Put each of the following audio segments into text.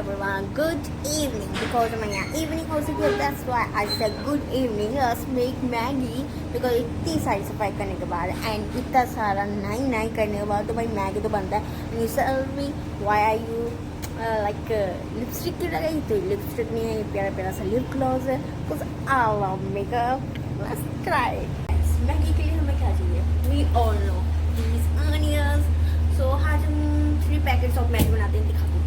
everyone. Good evening because my evening also good. That's why I said good evening. Let's make Maggie because इतनी सारी सफाई करने के बाद and इतना सारा नई नई करने के बाद तो भाई मैगी तो बनता है. And you tell me why are you like lipstick क्यों लगाई? तो lipstick नहीं है, ये प्यारा प्यारा सा lip gloss है. Because I love makeup. Let's try it. Yes, Maggie के लिए हमें क्या चाहिए? We all know these onions. So आज हम 3 packets of Maggie बनाते हैं. दिखाते हैं.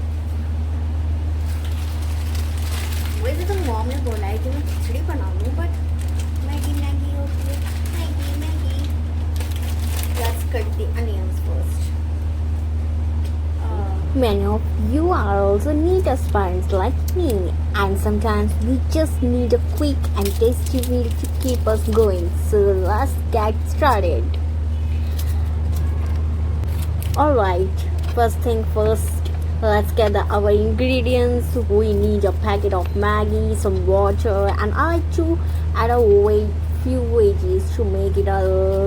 वैसे तो मॉम ने बोला है कि मैं खिचड़ी बना लूँ बट मैगी होती है. Maggi let's cut the onions first. Many of you are also NEET aspirants like me, and sometimes we just need a quick and tasty meal to keep us going. So let's get started. Alright, first thing first, let's gather our ingredients. We need a packet of Maggie, some water, and I like to add a few veggies to make it a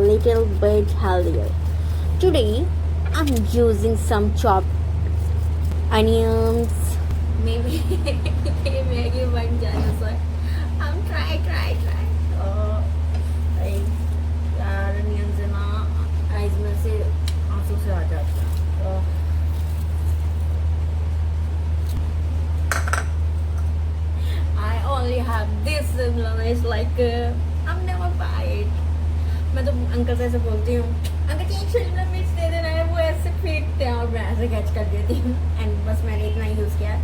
little bit healthier. Today, I'm using some chopped onions. Maybe Maggie bun jana sir. I'm try. Onions है ना, eyes में से आंसू से आ जाता है. I only have this it's like I'm never buy it. मैं तो अंकल से ऐसे बोलती हूँ, अंकल जी एक शिमला मिर्च दे देना है. वो ऐसे फेंकते हैं और मैं ऐसे कैच कर देती हूँ. एंड बस मैंने इतना यूज़ किया,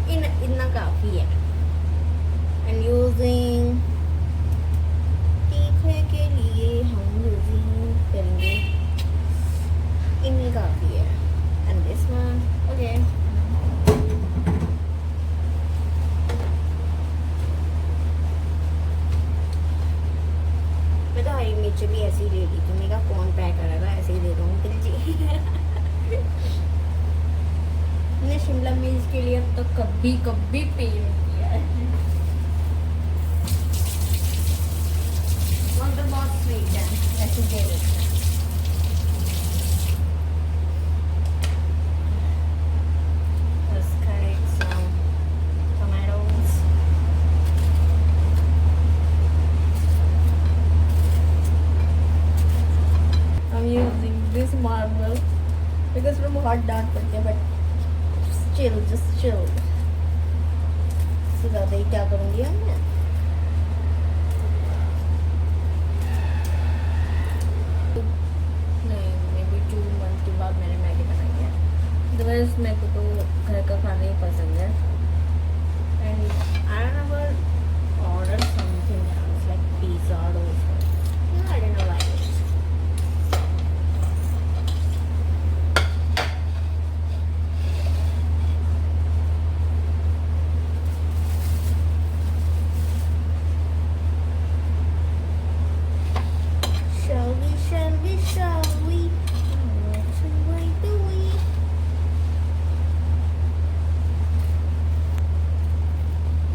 इतना काफ़ी है. एंड यूजिंग तीखे के लिए हम यूजिंग करेंगे इतनी काफ़ी है. And this one okay. मैं तो हरी मिर्च भी ऐसे ही ले ली थी. मेरा कौन पैक करेगा, ऐसे ही दे दूँगी जी. मैंने शिमला मिर्च के लिए तो कभी पे नहीं किया है. और तो बहुत स्वीट है, ऐसे दे देते हैं. Let's cut some tomatoes. I'm using this marble because from hot डांट पड़ते हैं, but just chill. So ज़्यादा ही क्या करूँगी मैं. नहीं, maybe 2 months के बाद मैंने मैगी बनाई है. Otherwise मेरे को तो घर का खाना ही पसंद है. And I never ordered something else like pizza or those. No, I don't know why. Shall we? Why do we?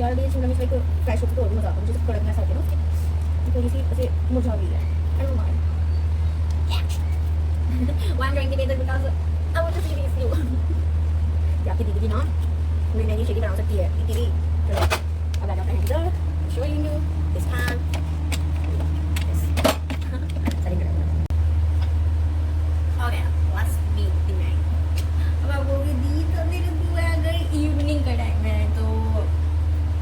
यार ये शिमला मिर्च लाइक फ्रेश होती तो और मज़ा आता है. मुझे कड़क में ऐसा होता है ना, थोड़ी सी ऐसे मुरझा भी है. I don't mind. Why I'm drinking it because I want to see this view. क्या आपकी दीदी ना मेरी नई शेकी बना सकती है. दीदी चलो अब आ जाते हैं इधर. Showing you this pan. Okay, let's beat the night. अब आप बोलोगे दी तो मेरे बुआ अगर इवनिंग का टाइम है तो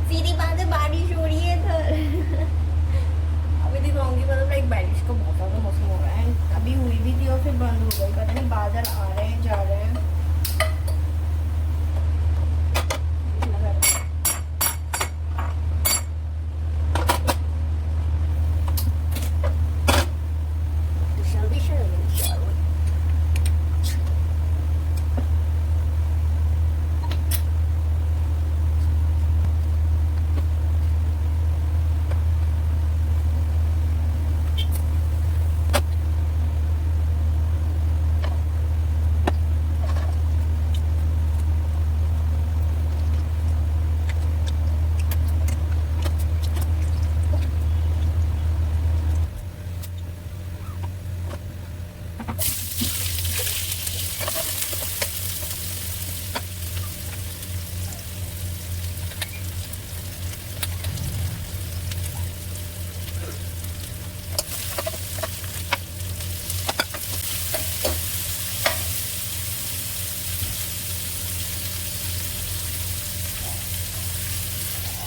सीधी बात है, बारिश हो रही है इधर. अभी दिखाऊंगी, मतलब लाइक बारिश का बहुत ज़्यादा मौसम हो रहा है. अभी हुई भी थी और फिर बंद हो गई. पता नहीं बादल आ रहे हैं जा रहे हैं.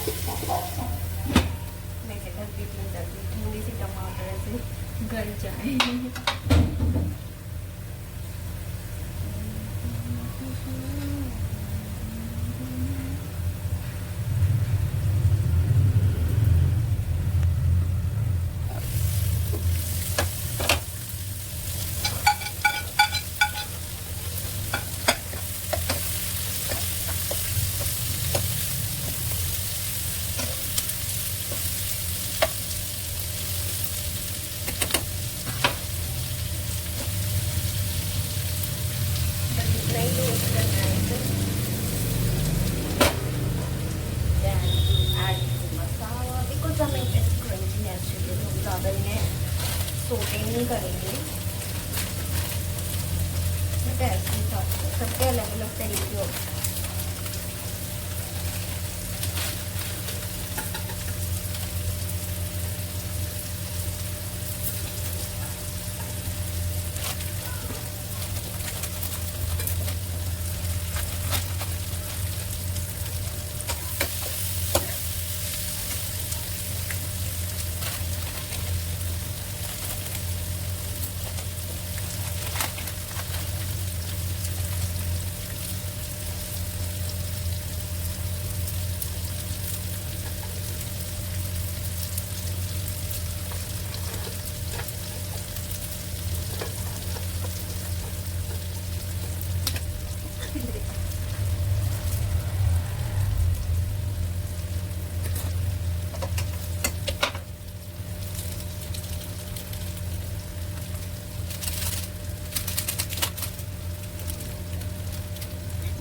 मैं कहता हूँ इतना जल्दी थोड़ी सी टमाटर ऐसे गल जाए। नहीं करेंगे, बट ऐसे ही सबके अलग अलग तरीके होते हैं।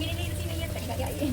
मेरे लिए इसी में ये तरीका क्या ये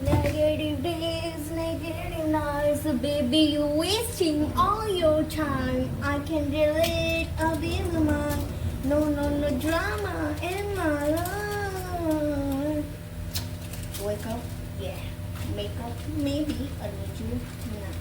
Negative days, negative nights, baby, you wasting all your time. I can relate, I'll be the man. No, no, no drama in my life. Wake up, yeah. Makeup, maybe. I need you, nah.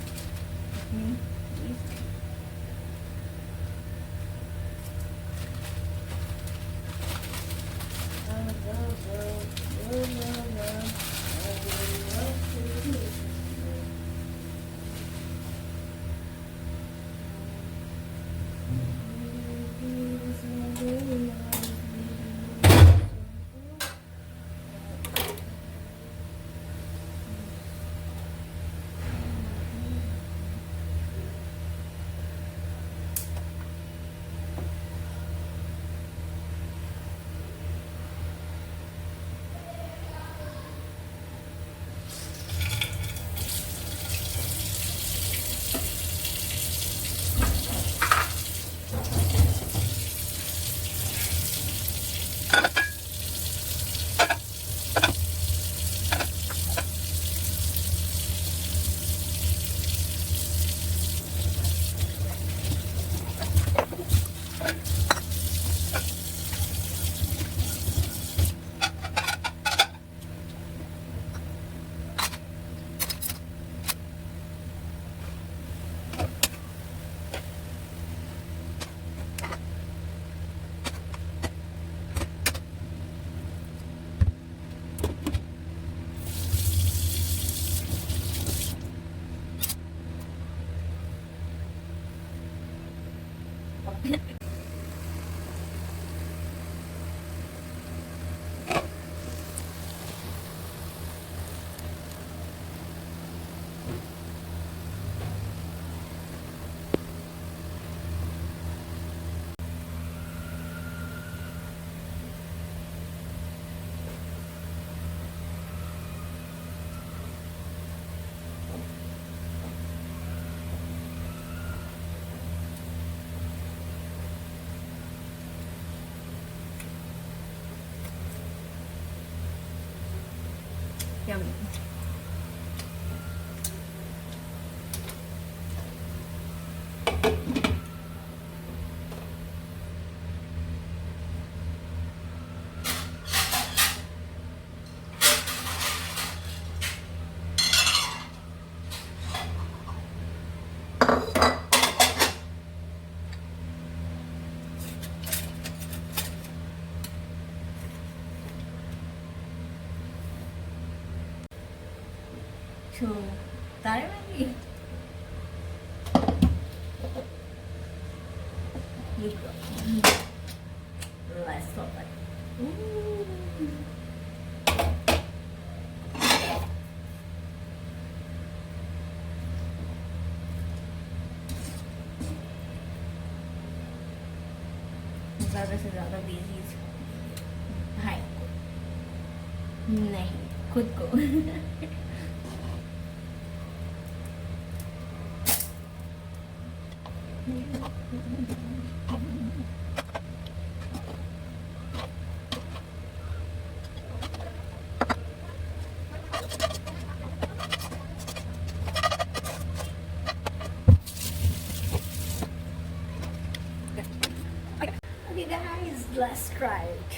Yummy. So, tayo Maggie. Here you go. Let's stop it. ज़्यादा से ज़्यादा busy है नहीं खुद को Okay guys, let's try it.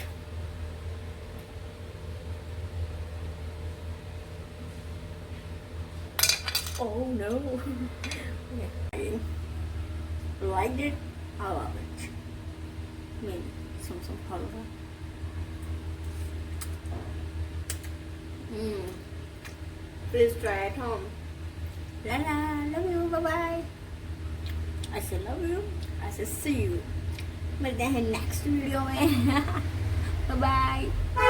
Oh no. Okay. Liked it, I love it. Maybe some powder. Please try at home. La la, love you, bye bye. I say love you, I say see you. मिलते हैं next video में bye bye